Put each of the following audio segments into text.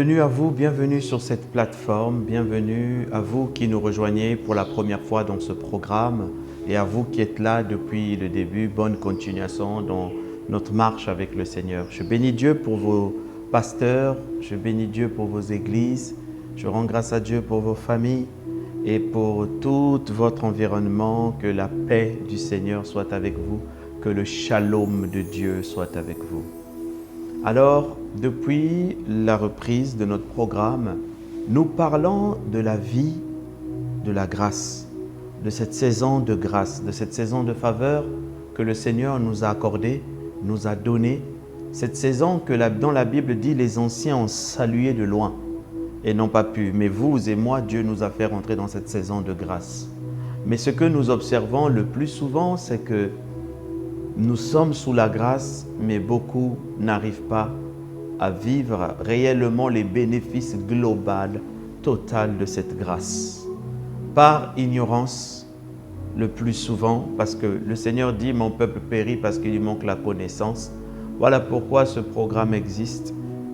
Bienvenue à vous, bienvenue sur cette plateforme, bienvenue à vous qui nous rejoignez pour la première fois dans ce programme et à vous qui êtes là depuis le début, bonne continuation dans notre marche avec le Seigneur. Je bénis Dieu pour vos pasteurs, je bénis Dieu pour vos églises, je rends grâce à Dieu pour vos familles et pour tout votre environnement, que la paix du Seigneur soit avec vous, que le shalom de Dieu soit avec vous. Alors, depuis la reprise de notre programme, nous parlons de la vie, de la grâce, de cette saison de grâce, de cette saison de faveur que le Seigneur nous a accordée, nous a donnée. Cette saison que dans la Bible dit les anciens ont salué de loin et n'ont pas pu. Mais vous et moi, Dieu nous a fait rentrer dans cette saison de grâce. Mais ce que nous observons le plus souvent, c'est que nous sommes sous la grâce, mais beaucoup n'arrivent pas à vivre réellement les bénéfices globaux, total de cette grâce. Par ignorance, le plus souvent, parce que le Seigneur dit « Mon peuple périt parce qu'il lui manque la connaissance ». Voilà pourquoi ce programme existe.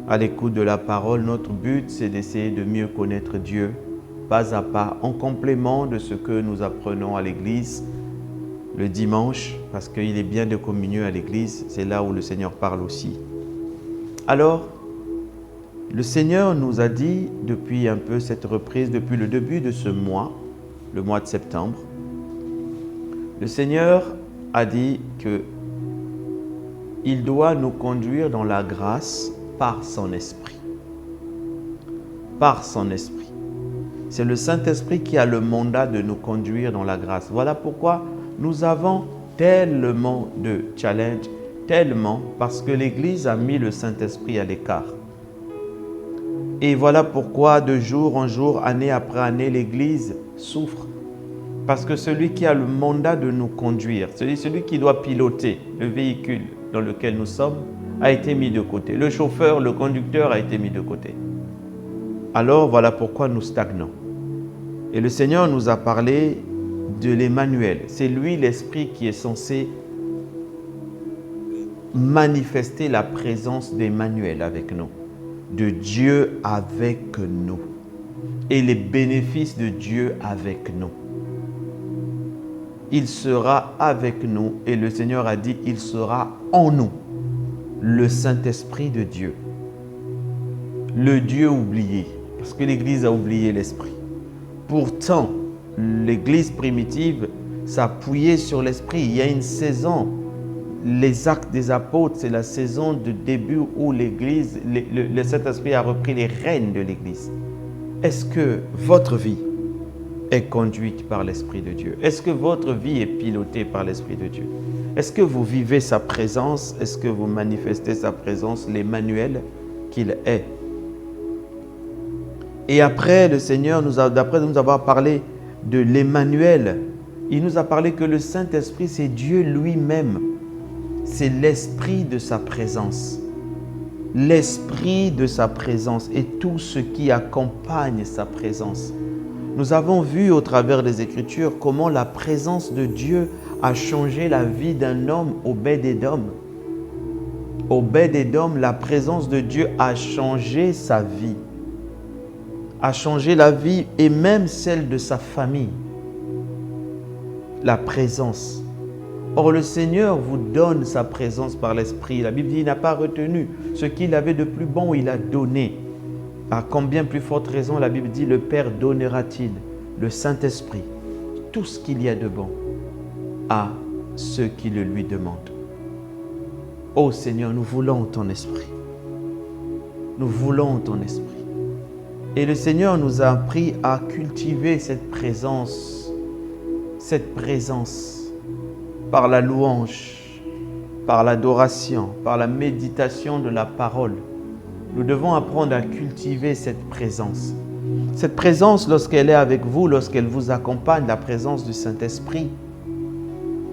À l'écoute de la parole, notre but, c'est d'essayer de mieux connaître Dieu, pas à pas, en complément de ce que nous apprenons à l'Église, le dimanche, parce qu'il est bien de communier à l'église, c'est là où le Seigneur parle aussi. Alors, le Seigneur nous a dit depuis un peu cette reprise, depuis le début de ce mois, le mois de septembre, le Seigneur a dit qu'il doit nous conduire dans la grâce par son esprit. Par son esprit. C'est le Saint-Esprit qui a le mandat de nous conduire dans la grâce. Voilà pourquoi nous avons tellement de challenges, tellement parce que l'Église a mis le Saint-Esprit à l'écart. Et voilà pourquoi de jour en jour, année après année, l'Église souffre. Parce que celui qui a le mandat de nous conduire, celui qui doit piloter le véhicule dans lequel nous sommes, a été mis de côté. Le chauffeur, le conducteur a été mis de côté. Alors voilà pourquoi nous stagnons. Et le Seigneur nous a parlé de l'Emmanuel. C'est lui l'Esprit qui est censé manifester la présence d'Emmanuel avec nous, de Dieu avec nous et les bénéfices de Dieu avec nous. Il sera avec nous et le Seigneur a dit il sera en nous, le Saint-Esprit de Dieu, le Dieu oublié, parce que l'Église a oublié l'Esprit. Pourtant, l'Église primitive s'appuyait sur l'Esprit. Il y a une saison, les actes des apôtres, c'est la saison de début où l'Église, le Saint-Esprit a repris les rênes de l'Église. Est-ce que votre vie est conduite par l'Esprit de Dieu? Est-ce que votre vie est pilotée par l'Esprit de Dieu? Est-ce que vous vivez sa présence? Est-ce que vous manifestez sa présence, l'Emmanuel qu'il est? Et après, le Seigneur, d'après nous avoir parlé de l'Emmanuel, il nous a parlé que le Saint-Esprit, c'est Dieu lui-même. C'est l'Esprit de sa présence. L'Esprit de sa présence et tout ce qui accompagne sa présence. Nous avons vu au travers des Écritures comment la présence de Dieu a changé la vie d'un homme Obed-Édom. Obed-Édom, la présence de Dieu a changé sa vie. A changé la vie et même celle de sa famille. La présence. Or, le Seigneur vous donne sa présence par l'Esprit. La Bible dit qu'il n'a pas retenu ce qu'il avait de plus bon, il a donné. À combien plus forte raison, la Bible dit, le Père donnera-t-il le Saint-Esprit, tout ce qu'il y a de bon, à ceux qui le lui demandent. Ô Seigneur, nous voulons ton Esprit. Nous voulons ton Esprit. Et le Seigneur nous a appris à cultiver cette présence par la louange, par l'adoration, par la méditation de la parole. Nous devons apprendre à cultiver cette présence. Cette présence, lorsqu'elle est avec vous, lorsqu'elle vous accompagne, la présence du Saint-Esprit,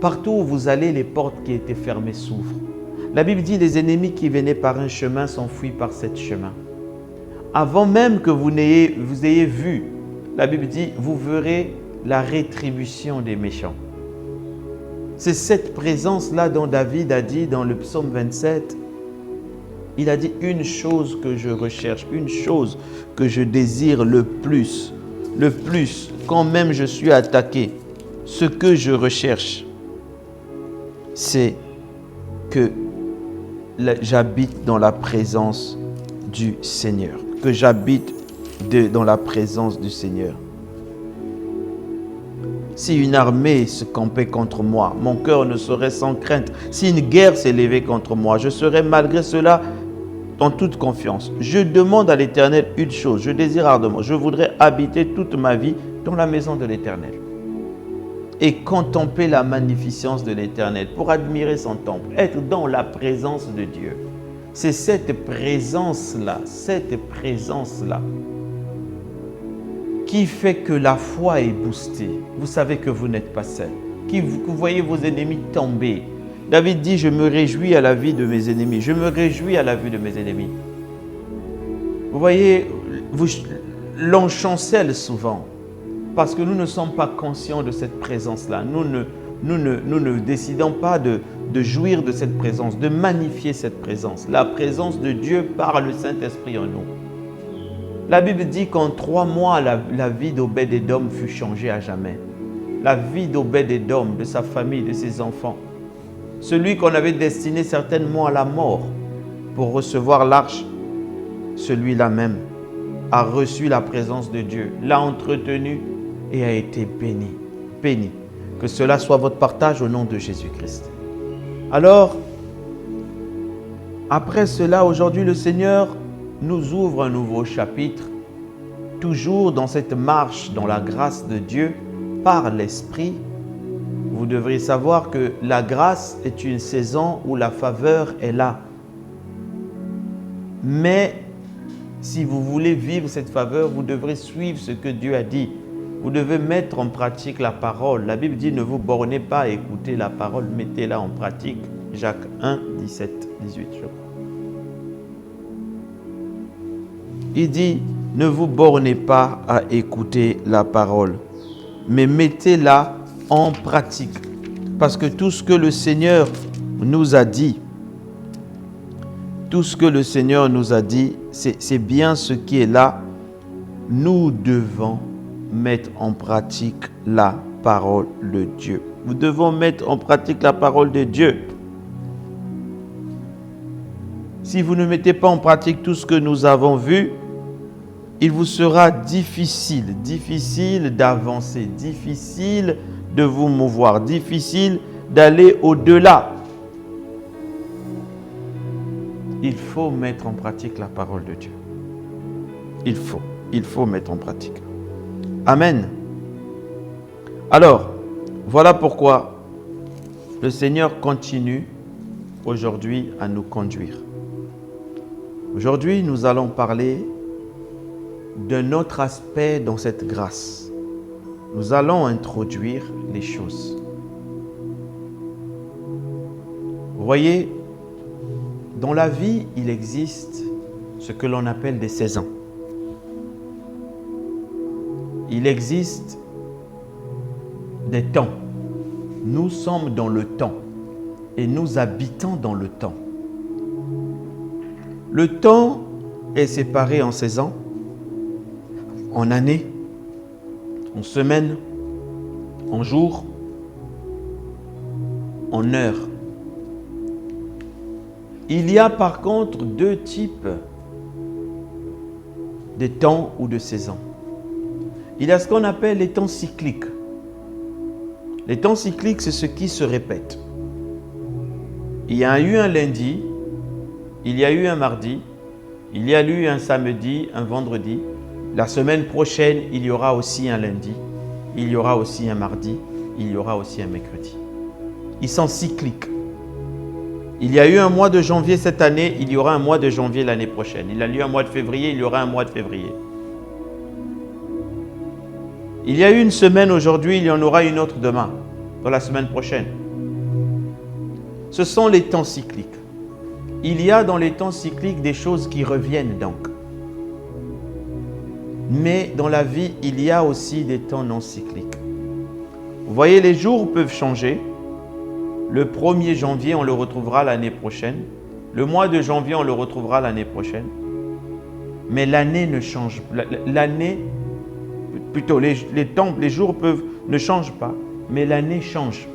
partout où vous allez, les portes qui étaient fermées s'ouvrent. La Bible dit les ennemis qui venaient par un chemin s'enfuient par cet chemin. Avant même que vous ayez vu, la Bible dit, vous verrez la rétribution des méchants. C'est cette présence-là dont David a dit dans le psaume 27, Il a dit une chose que je recherche, une chose que je désire le plus, quand même je suis attaqué, ce que je recherche, c'est que j'habite dans la présence du Seigneur, que j'habite dans la présence du Seigneur. Si une armée se campait contre moi, mon cœur ne serait sans crainte. Si une guerre s'élevait contre moi, je serais malgré cela en toute confiance. Je demande à l'Éternel une chose, je désire ardemment, je voudrais habiter toute ma vie dans la maison de l'Éternel et contempler la magnificence de l'Éternel pour admirer son temple, être dans la présence de Dieu. C'est cette présence-là qui fait que la foi est boostée. Vous savez que vous n'êtes pas seul, que vous voyez vos ennemis tomber. David dit, je me réjouis à la vie de mes ennemis. Je me réjouis à la vue de mes ennemis. Vous voyez, l'on chancelle souvent parce que nous ne sommes pas conscients de cette présence-là. Nous ne décidons pas de jouir de cette présence, de magnifier cette présence. La présence de Dieu par le Saint-Esprit en nous. La Bible dit qu'en 3 mois, la vie d'Obed-Édom fut changée à jamais. La vie d'Obed-Édom, de sa famille, de ses enfants. Celui qu'on avait destiné certainement à la mort pour recevoir l'arche, celui-là même a reçu la présence de Dieu, l'a entretenu et a été béni. Béni. Que cela soit votre partage au nom de Jésus-Christ. Alors, après cela, aujourd'hui, le Seigneur nous ouvre un nouveau chapitre, toujours dans cette marche dans la grâce de Dieu par l'Esprit. Vous devriez savoir que la grâce est une saison où la faveur est là. Mais si vous voulez vivre cette faveur, vous devrez suivre ce que Dieu a dit. Vous devez mettre en pratique la parole. La Bible dit, ne vous bornez pas à écouter la parole, mettez-la en pratique. Jacques 1, 17, 18, je crois. Il dit, ne vous bornez pas à écouter la parole, mais mettez-la en pratique. Parce que tout ce que le Seigneur nous a dit, c'est bien ce qui est là. Nous devons mettre en pratique la parole de Dieu. Nous devons mettre en pratique la parole de Dieu. Si vous ne mettez pas en pratique tout ce que nous avons vu, il vous sera difficile d'avancer, difficile de vous mouvoir, difficile d'aller au-delà. Il faut mettre en pratique la parole de Dieu. Il faut mettre en pratique. Amen. Alors, voilà pourquoi le Seigneur continue aujourd'hui à nous conduire. Aujourd'hui, nous allons parler d'un autre aspect dans cette grâce. Nous allons introduire les choses. Vous voyez, dans la vie, il existe ce que l'on appelle des saisons. Il existe des temps. Nous sommes dans le temps et nous habitons dans le temps. Le temps est séparé en saisons, en années, en semaines, en jours, en heures. Il y a par contre 2 types de temps ou de saisons. Il y a ce qu'on appelle les temps cycliques. Les temps cycliques, c'est ce qui se répète. Il y a eu un lundi, il y a eu un mardi, il y a eu un samedi, un vendredi. La semaine prochaine, il y aura aussi un lundi, il y aura aussi un mardi, il y aura aussi un mercredi. Ils sont cycliques. Il y a eu un mois de janvier cette année, il y aura un mois de janvier l'année prochaine. Il y a eu un mois de février, il y aura un mois de février. Il y a eu une semaine aujourd'hui, il y en aura une autre demain, dans la semaine prochaine. Ce sont les temps cycliques. Il y a dans les temps cycliques des choses qui reviennent donc. Mais dans la vie, il y a aussi des temps non cycliques. Vous voyez, les jours peuvent changer. Le 1er janvier, on le retrouvera l'année prochaine. Le mois de janvier, on le retrouvera l'année prochaine. Mais l'année ne change pas. L'année, plutôt les temps, les jours ne changent pas, mais l'année change.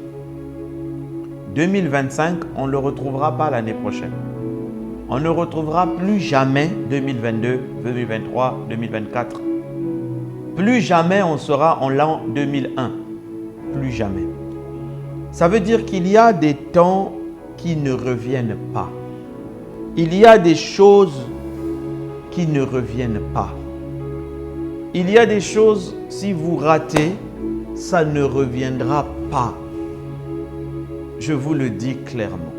2025, on ne le retrouvera pas l'année prochaine. On ne retrouvera plus jamais 2022, 2023, 2024. Plus jamais on sera en l'an 2001. Plus jamais. Ça veut dire qu'il y a des temps qui ne reviennent pas. Il y a des choses qui ne reviennent pas. Il y a des choses, si vous ratez, ça ne reviendra pas. Je vous le dis clairement.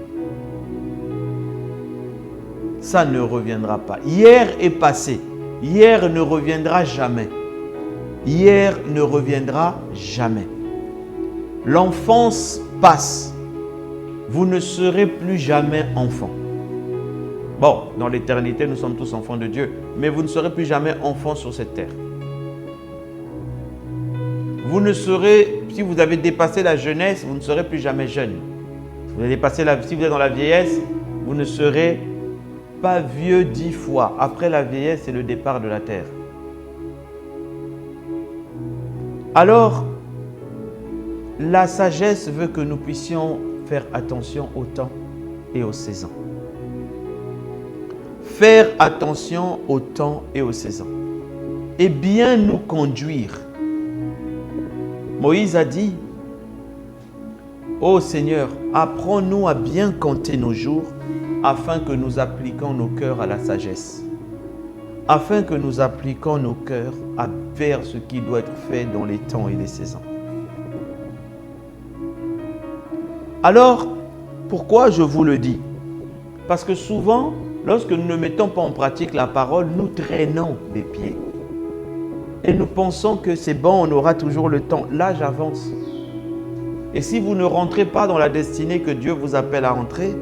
Ça ne reviendra pas. Hier est passé. Hier ne reviendra jamais. Hier ne reviendra jamais. L'enfance passe. Vous ne serez plus jamais enfant. Bon, dans l'éternité, nous sommes tous enfants de Dieu, mais vous ne serez plus jamais enfant sur cette terre. Vous ne serez, si vous avez dépassé la jeunesse, vous ne serez plus jamais jeune. Si vous êtes dans la vieillesse, vous ne serez pas vieux 10 fois. Après la vieillesse, c'est le départ de la terre. Alors, la sagesse veut que nous puissions faire attention au temps et aux saisons. Faire attention au temps et aux saisons. Et bien nous conduire. Moïse a dit, « Ô Seigneur, apprends-nous à bien compter nos jours, afin que nous appliquions nos cœurs à la sagesse. » Afin que nous appliquions nos cœurs à faire ce qui doit être fait dans les temps et les saisons. Alors, pourquoi je vous le dis? Parce que souvent, lorsque nous ne mettons pas en pratique la parole, nous traînons les pieds. Et nous pensons que c'est bon, on aura toujours le temps. L'âge avance. Et si vous ne rentrez pas dans la destinée que Dieu vous appelle à entrer,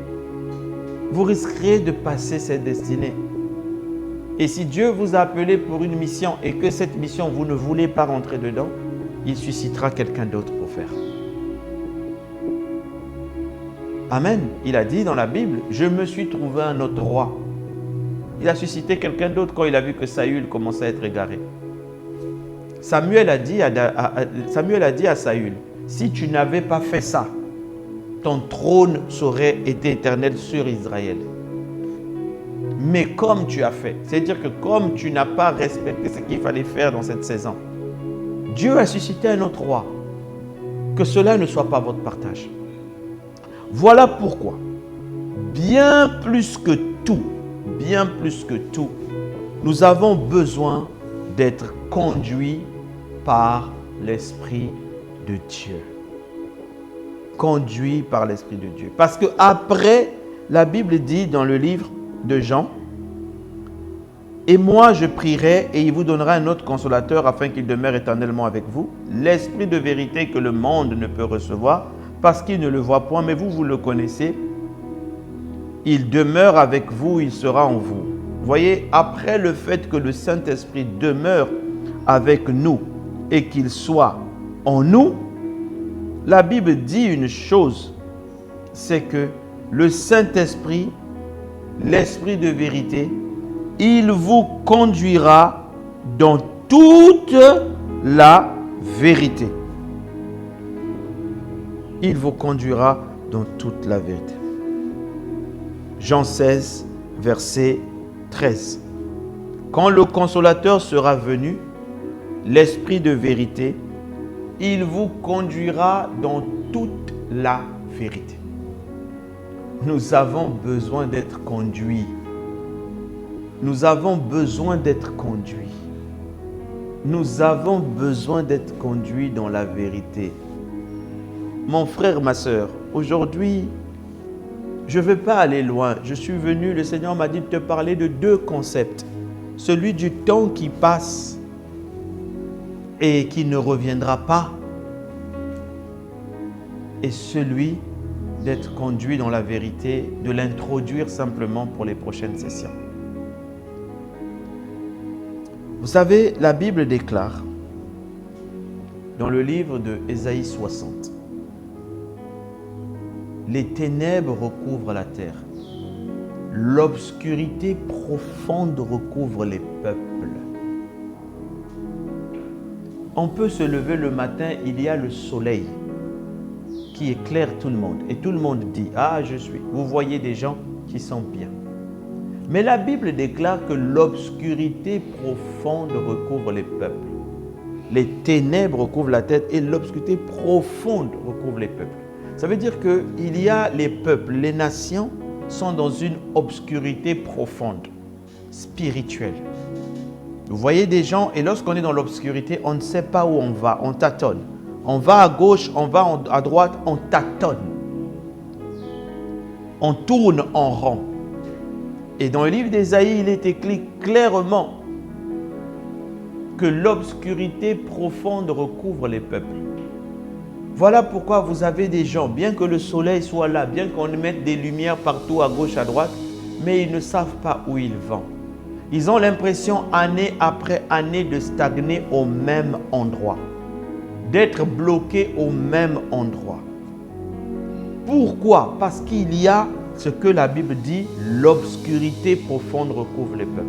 vous risquerez de passer cette destinée. Et si Dieu vous a appelé pour une mission et que cette mission, vous ne voulez pas rentrer dedans, il suscitera quelqu'un d'autre pour faire. Amen. Il a dit dans la Bible, « Je me suis trouvé un autre roi. » Il a suscité quelqu'un d'autre quand il a vu que Saül commençait à être égaré. Samuel a dit à Saül, « Si tu n'avais pas fait ça, ton trône aurait été éternel sur Israël. Mais comme tu as fait, c'est-à-dire que comme tu n'as pas respecté ce qu'il fallait faire dans cette saison, Dieu a suscité un autre roi. Que cela ne soit pas votre partage. » Voilà pourquoi, bien plus que tout, nous avons besoin d'être conduits par l'Esprit de Dieu. Conduits par l'Esprit de Dieu. Parce que après, la Bible dit dans le livre de Jean, « Et moi je prierai et il vous donnera un autre consolateur afin qu'il demeure éternellement avec vous, l'Esprit de vérité que le monde ne peut recevoir, parce qu'il ne le voit point, mais vous le connaissez. Il demeure avec vous, il sera en vous. » Voyez, après le fait que le Saint-Esprit demeure avec nous et qu'il soit en nous, la Bible dit une chose, c'est que le Saint-Esprit, l'Esprit de vérité, il vous conduira dans toute la vérité. Il vous conduira dans toute la vérité. Jean 16, verset 13. Quand le consolateur sera venu, l'Esprit de vérité, il vous conduira dans toute la vérité. Nous avons besoin d'être conduits. Nous avons besoin d'être conduits. Nous avons besoin d'être conduits dans la vérité. Mon frère, ma soeur, aujourd'hui, je ne veux pas aller loin. Je suis venu, le Seigneur m'a dit de te parler de deux concepts. Celui du temps qui passe et qui ne reviendra pas. Et celui d'être conduit dans la vérité, de l'introduire simplement pour les prochaines sessions. Vous savez, la Bible déclare dans le livre de Ésaïe 60, « Les ténèbres recouvrent la terre, l'obscurité profonde recouvre les peuples. On peut se lever le matin, il y a le soleil qui éclaire tout le monde. Et tout le monde dit, ah, je suis. Vous voyez des gens qui sont bien. Mais la Bible déclare que l'obscurité profonde recouvre les peuples. Les ténèbres recouvrent la tête et l'obscurité profonde recouvre les peuples. Ça veut dire qu'il y a les peuples, les nations sont dans une obscurité profonde, spirituelle. Vous voyez des gens et lorsqu'on est dans l'obscurité, on ne sait pas où on va, on tâtonne. On va à gauche, on va à droite, on tâtonne. On tourne en rond. Et dans le livre d'Ésaïe, il est écrit clairement que l'obscurité profonde recouvre les peuples. Voilà pourquoi vous avez des gens, bien que le soleil soit là, bien qu'on mette des lumières partout à gauche, à droite, mais ils ne savent pas où ils vont. Ils ont l'impression, année après année, de stagner au même endroit, d'être bloqués au même endroit. Pourquoi? Parce qu'il y a ce que la Bible dit, l'obscurité profonde recouvre les peuples.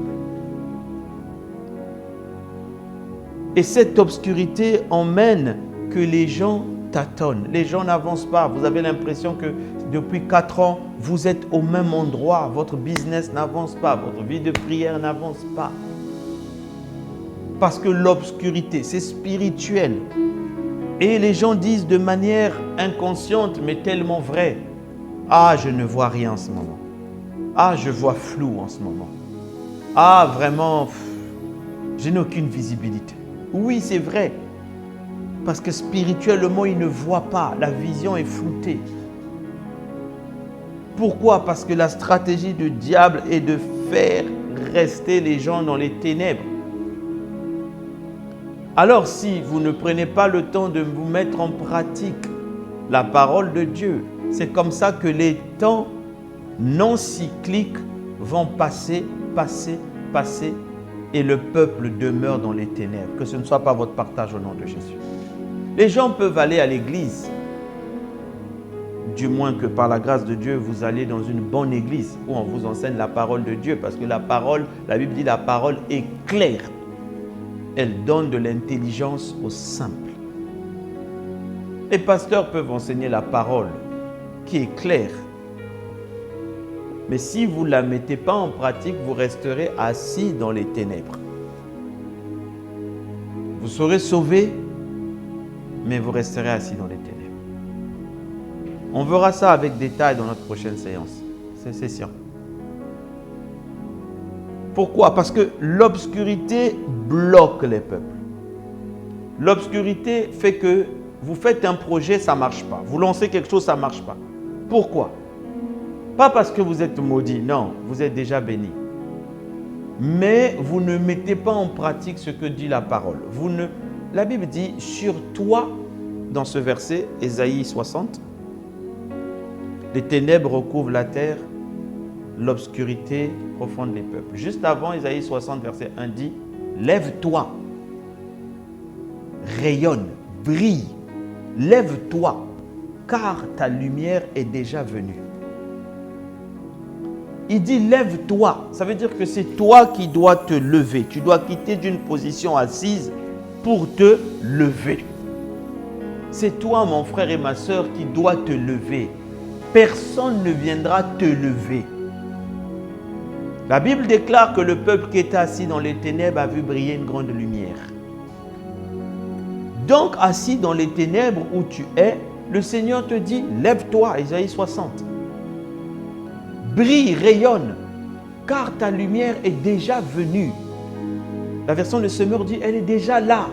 Et cette obscurité emmène que les gens tâtonnent. Les gens n'avancent pas. Vous avez l'impression que depuis 4 ans, vous êtes au même endroit. Votre business n'avance pas. Votre vie de prière n'avance pas. Parce que l'obscurité, c'est spirituel. Et les gens disent de manière inconsciente, mais tellement vraie, ah, je ne vois rien en ce moment. Ah, je vois flou en ce moment. Ah, vraiment, je n'ai aucune visibilité. Oui, c'est vrai. Parce que spirituellement, ils ne voient pas. La vision est floutée. Pourquoi? Parce que la stratégie du diable est de faire rester les gens dans les ténèbres. Alors, si vous ne prenez pas le temps de vous mettre en pratique la parole de Dieu, c'est comme ça que les temps non cycliques vont passer, et le peuple demeure dans les ténèbres. Que ce ne soit pas votre partage au nom de Jésus. Les gens peuvent aller à l'église, du moins que par la grâce de Dieu, vous allez dans une bonne église où on vous enseigne la parole de Dieu, parce que la parole, la Bible dit la parole est claire. Elle donne de l'intelligence aux simples. Les pasteurs peuvent enseigner la parole qui est claire. Mais si vous ne la mettez pas en pratique, vous resterez assis dans les ténèbres. Vous serez sauvés, mais vous resterez assis dans les ténèbres. On verra ça avec détail dans notre prochaine session. Pourquoi? Parce que l'obscurité bloque les peuples. L'obscurité fait que vous faites un projet, ça ne marche pas. Vous lancez quelque chose, ça ne marche pas. Pourquoi? Pas parce que vous êtes maudit, non, vous êtes déjà béni. Mais vous ne mettez pas en pratique ce que dit la parole. La Bible dit, sur toi, dans ce verset, Ésaïe 60, les ténèbres recouvrent la terre, l'obscurité profonde les peuples. Juste avant, Ésaïe 60, verset 1 dit, lève-toi, rayonne, brille, lève-toi, car ta lumière est déjà venue. Il dit lève-toi, ça veut dire que c'est toi qui dois te lever. Tu dois quitter d'une position assise pour te lever. C'est toi, mon frère et ma soeur, qui dois te lever. Personne ne viendra te lever. La Bible déclare que le peuple qui était assis dans les ténèbres a vu briller une grande lumière. Donc, assis dans les ténèbres où tu es, le Seigneur te dit, lève-toi, Ésaïe 60. Brille, rayonne, car ta lumière est déjà venue. La version de Semeur dit, elle est déjà là.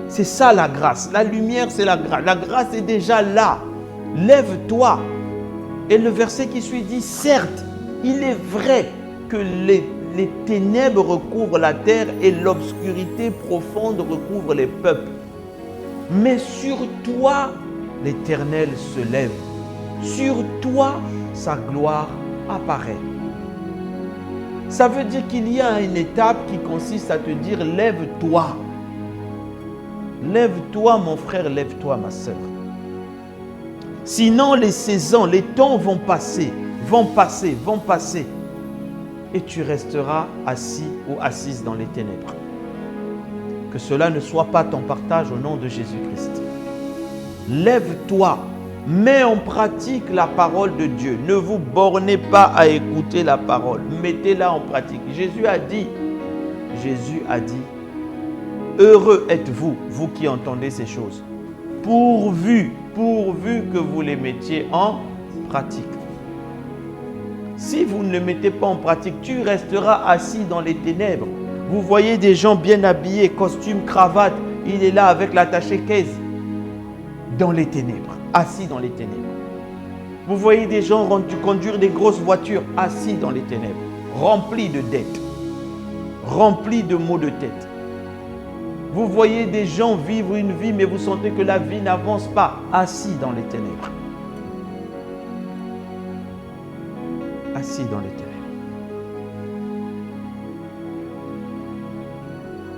C'est ça la grâce. La lumière, c'est la grâce. La grâce est déjà là. Lève-toi. Et le verset qui suit dit, certes, il est vrai que les ténèbres recouvrent la terre et l'obscurité profonde recouvre les peuples. Mais sur toi, l'Éternel se lève. Sur toi, sa gloire apparaît. Ça veut dire qu'il y a une étape qui consiste à te dire, lève-toi. Lève-toi, mon frère, lève-toi, ma sœur. Sinon, les saisons, les temps vont passer. vont passer. Et tu resteras assis ou assise dans les ténèbres. Que cela ne soit pas ton partage au nom de Jésus-Christ. Lève-toi, mets en pratique la parole de Dieu. Ne vous bornez pas à écouter la parole, mettez-la en pratique. Jésus a dit, heureux êtes-vous, vous qui entendez ces choses, pourvu que vous les mettiez en pratique. Si vous ne le mettez pas en pratique, tu resteras assis dans les ténèbres. Vous voyez des gens bien habillés, costume, cravate, il est là avec l'attaché caisse, dans les ténèbres, assis dans les ténèbres. Vous voyez des gens conduire des grosses voitures, assis dans les ténèbres, remplis de dettes, remplis de maux de tête. Vous voyez des gens vivre une vie, mais vous sentez que la vie n'avance pas, assis dans les ténèbres. Assis dans les ténèbres.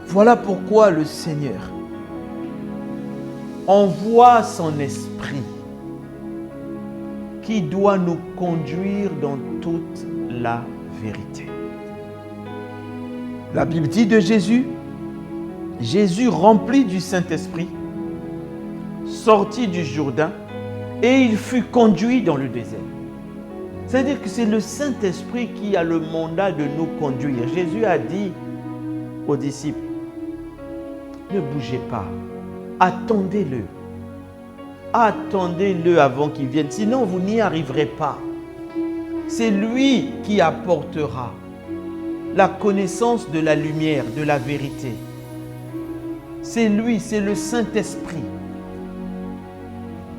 Voilà pourquoi le Seigneur envoie son esprit qui doit nous conduire dans toute la vérité. La Bible dit de Jésus, Jésus rempli du Saint-Esprit, sorti du Jourdain et il fut conduit dans le désert. C'est-à-dire que c'est le Saint-Esprit qui a le mandat de nous conduire. Jésus a dit aux disciples, ne bougez pas, attendez-le. Attendez-le avant qu'il vienne, sinon vous n'y arriverez pas. C'est lui qui apportera la connaissance de la lumière, de la vérité. C'est lui, c'est le Saint-Esprit.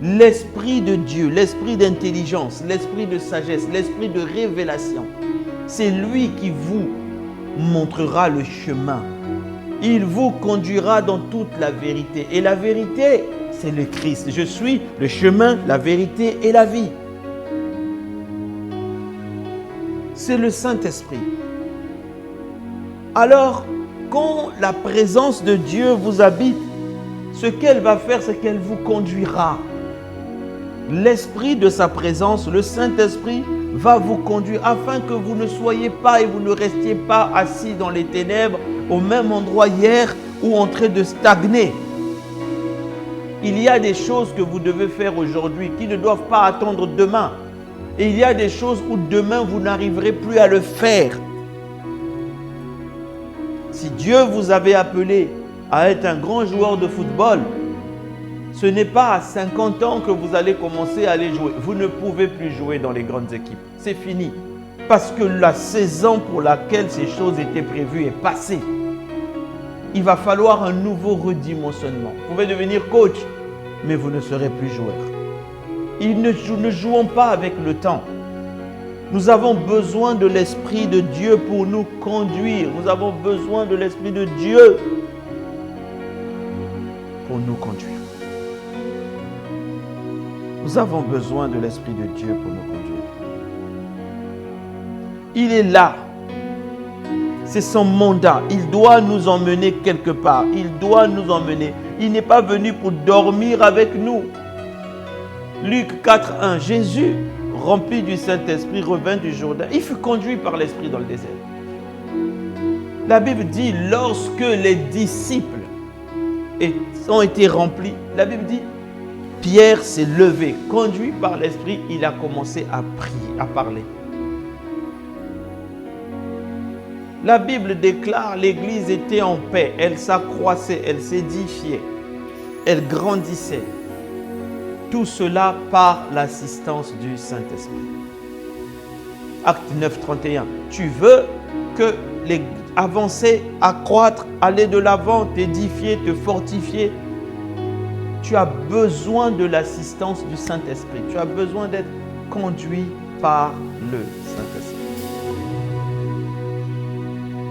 L'Esprit de Dieu, l'Esprit d'intelligence, l'Esprit de sagesse, l'Esprit de révélation. C'est lui qui vous montrera le chemin. Il vous conduira dans toute la vérité. Et la vérité, c'est le Christ. Je suis le chemin, la vérité et la vie. C'est le Saint-Esprit. Alors, quand la présence de Dieu vous habite, ce qu'elle va faire, c'est qu'elle vous conduira. L'Esprit de sa présence, le Saint-Esprit, va vous conduire afin que vous ne soyez pas et vous ne restiez pas assis dans les ténèbres au même endroit hier ou en train de stagner. Il y a des choses que vous devez faire aujourd'hui qui ne doivent pas attendre demain. Et il y a des choses où demain vous n'arriverez plus à le faire. Si Dieu vous avait appelé à être un grand joueur de football, ce n'est pas à 50 ans que vous allez commencer à aller jouer. Vous ne pouvez plus jouer dans les grandes équipes. C'est fini. Parce que la saison pour laquelle ces choses étaient prévues est passée. Il va falloir un nouveau redimensionnement. Vous pouvez devenir coach, mais vous ne serez plus joueur. Ne jouons pas avec le temps. Nous avons besoin de l'Esprit de Dieu pour nous conduire. Nous avons besoin de l'Esprit de Dieu pour nous conduire. Nous avons besoin de l'Esprit de Dieu pour nous conduire. Il est là. C'est son mandat. Il doit nous emmener quelque part. Il doit nous emmener. Il n'est pas venu pour dormir avec nous. Luc 4:1. Jésus, rempli du Saint-Esprit, revint du Jourdain. Il fut conduit par l'Esprit dans le désert. La Bible dit, lorsque les disciples ont été remplis, la Bible dit, Pierre s'est levé, conduit par l'Esprit, il a commencé à prier, à parler. La Bible déclare l'Église était en paix, elle s'accroissait, elle s'édifiait, elle grandissait. Tout cela par l'assistance du Saint-Esprit. Acte 9, 31. Tu veux que avancer, accroître, aller de l'avant, t'édifier, te fortifier. Tu as besoin de l'assistance du Saint-Esprit. Tu as besoin d'être conduit par le Saint-Esprit.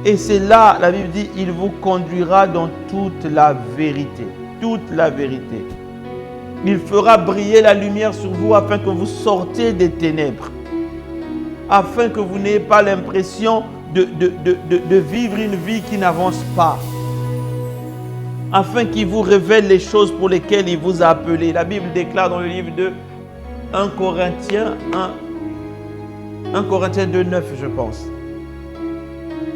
Et c'est là, la Bible dit, il vous conduira dans toute la vérité. Toute la vérité. Il fera briller la lumière sur vous afin que vous sortiez des ténèbres. Afin que vous n'ayez pas l'impression de vivre une vie qui n'avance pas. Afin qu'il vous révèle les choses pour lesquelles il vous a appelé. La Bible déclare dans le livre de 1 Corinthiens 1, 1 Corinthiens 2,9, je pense.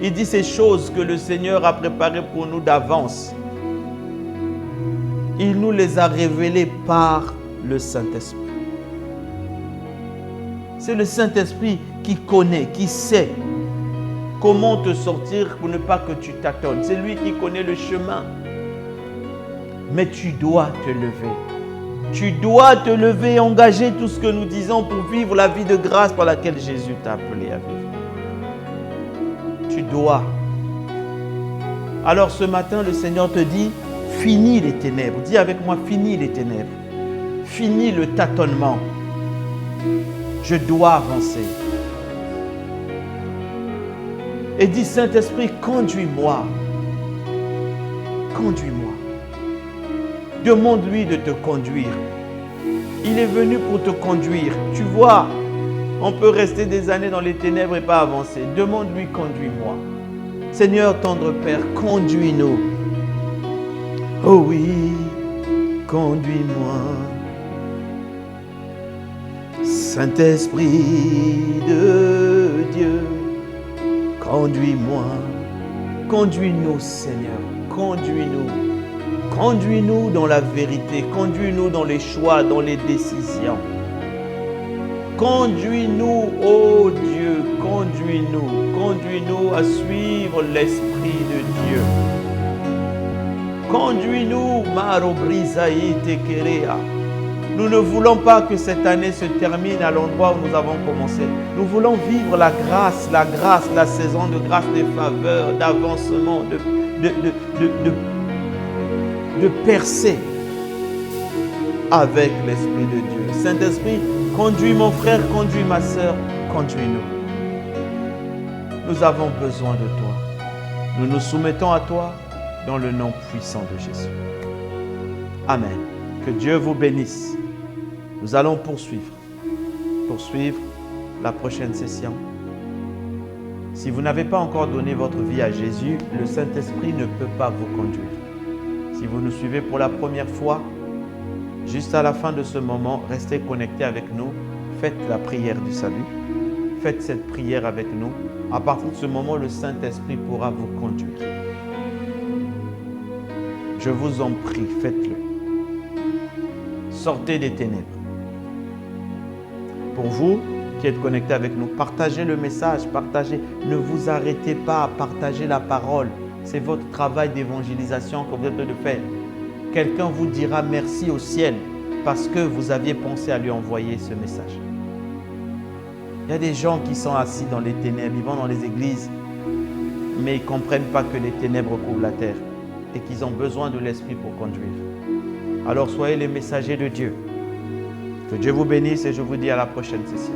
Il dit ces choses que le Seigneur a préparées pour nous d'avance. Il nous les a révélées par le Saint-Esprit. C'est le Saint-Esprit qui connaît, qui sait comment te sortir pour ne pas que tu tâtonnes. C'est lui qui connaît le chemin. Mais tu dois te lever. Tu dois te lever et engager tout ce que nous disons pour vivre la vie de grâce par laquelle Jésus t'a appelé à vivre. Tu dois. Alors ce matin, le Seigneur te dit, finis les ténèbres. Dis avec moi, finis les ténèbres. Finis le tâtonnement. Je dois avancer. Et dis, Saint-Esprit, conduis-moi. Conduis-moi. Demande-lui de te conduire. Il est venu pour te conduire. Tu vois, on peut rester des années dans les ténèbres et pas avancer. Demande-lui, conduis-moi. Seigneur, tendre Père, conduis-nous. Oh oui, conduis-moi. Saint-Esprit de Dieu, conduis-moi. Conduis-nous, Seigneur. Conduis-nous. Conduis-nous dans la vérité. Conduis-nous dans les choix, dans les décisions. Conduis-nous, ô Dieu, conduis-nous. Conduis-nous à suivre l'Esprit de Dieu. Conduis-nous, Maro Brisaï Tekerea. Nous ne voulons pas que cette année se termine à l'endroit où nous avons commencé. Nous voulons vivre la grâce, la saison de grâce, des faveurs, d'avancement, de percer avec l'Esprit de Dieu. Saint-Esprit, conduis mon frère, conduis ma sœur, conduis-nous. Nous avons besoin de toi. Nous nous soumettons à toi dans le nom puissant de Jésus. Amen. Que Dieu vous bénisse. Nous allons poursuivre la prochaine session. Si vous n'avez pas encore donné votre vie à Jésus, le Saint-Esprit ne peut pas vous conduire. Si vous nous suivez pour la première fois, juste à la fin de ce moment, restez connectés avec nous. Faites la prière du salut. Faites cette prière avec nous. À partir de ce moment, le Saint-Esprit pourra vous conduire. Je vous en prie, faites-le. Sortez des ténèbres. Pour vous qui êtes connectés avec nous, partagez le message, partagez. Ne vous arrêtez pas à partager la parole. C'est votre travail d'évangélisation que vous êtes en train de faire. Quelqu'un vous dira merci au ciel parce que vous aviez pensé à lui envoyer ce message. Il y a des gens qui sont assis dans les ténèbres, ils vont dans les églises, mais ils ne comprennent pas que les ténèbres couvrent la terre et qu'ils ont besoin de l'Esprit pour conduire. Alors soyez les messagers de Dieu. Que Dieu vous bénisse et je vous dis à la prochaine session.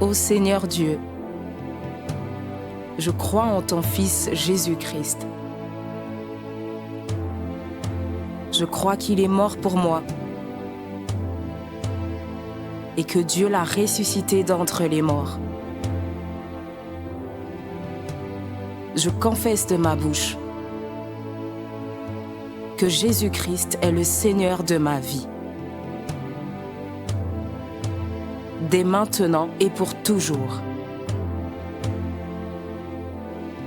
Ô Seigneur Dieu, je crois en ton Fils Jésus-Christ. Je crois qu'il est mort pour moi et que Dieu l'a ressuscité d'entre les morts. Je confesse de ma bouche que Jésus-Christ est le Seigneur de ma vie. Dès maintenant et pour toujours.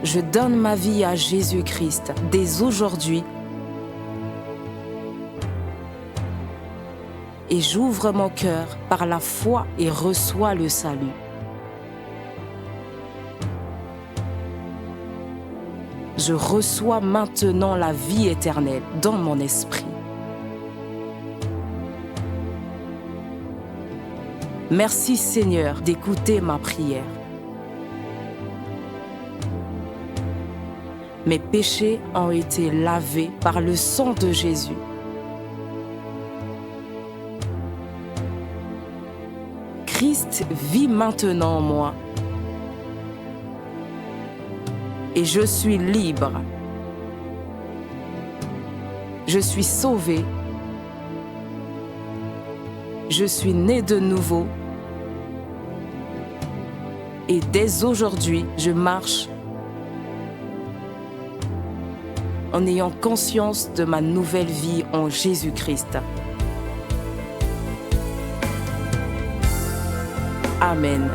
Je donne ma vie à Jésus-Christ dès aujourd'hui et j'ouvre mon cœur par la foi et reçois le salut. Je reçois maintenant la vie éternelle dans mon esprit. Merci Seigneur d'écouter ma prière. Mes péchés ont été lavés par le sang de Jésus. Christ vit maintenant en moi. Et je suis libre. Je suis sauvé. Je suis né de nouveau. Et dès aujourd'hui, je marche en ayant conscience de ma nouvelle vie en Jésus-Christ. Amen.